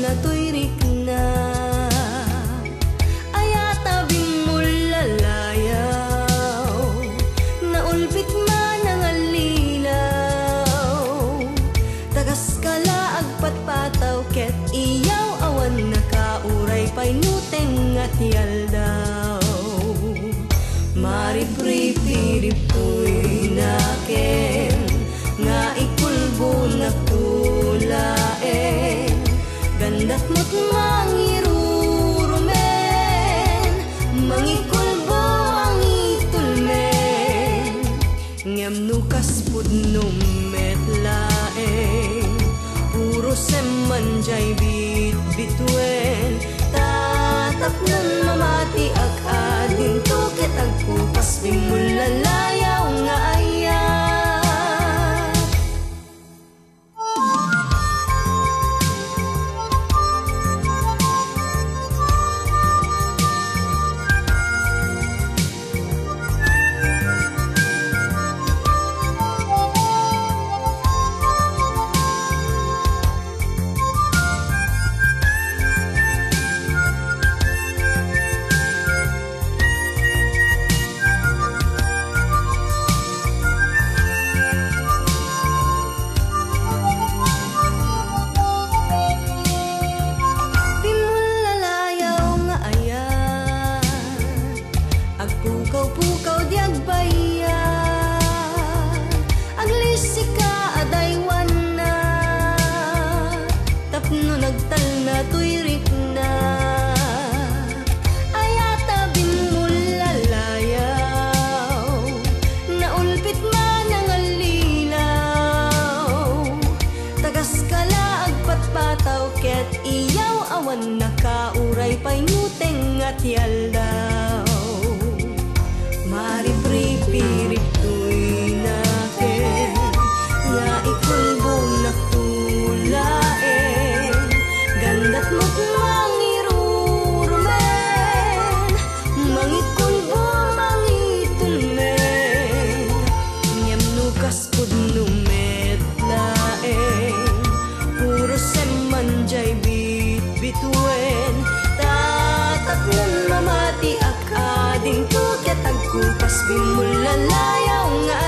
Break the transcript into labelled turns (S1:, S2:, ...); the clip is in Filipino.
S1: na to'y rikna. Ayata bimulalayaw, naulpit man ang alilaw. Tagas kala agpatpataw, ket iyaw awan nakauray painuteng at yaldaw. Maripripiriptoy naken, nga ikulbo nagtulaen. Gandat mo't mangirurumen, mangikulbo ang itulmen. Ngem nukas pudnom metlaen, puro semanjay bit-bituen. Tatap nun mamati agadin tukit agpupas bimulalayaw nga ayat. Pukaw-pukaw di agbayan, aglisika adaywan na. Tapno nagtal na to'y rikna. Ayata bimulalayaw, naulpit man ang alilaw. Tagas kala agpatpataw, ket iyaw awan nakauray painuteng at yaldaw. Maripripiriptoy naken, nga ikulbo nagtulaen. Gandat mo't mangirurumen, mangikulbo mangitulmen. Ngem nukas pudno metlaen, puro semanjay bit-bituen. Tatap nun mamati akading tuket agkupas bimulalayaw nga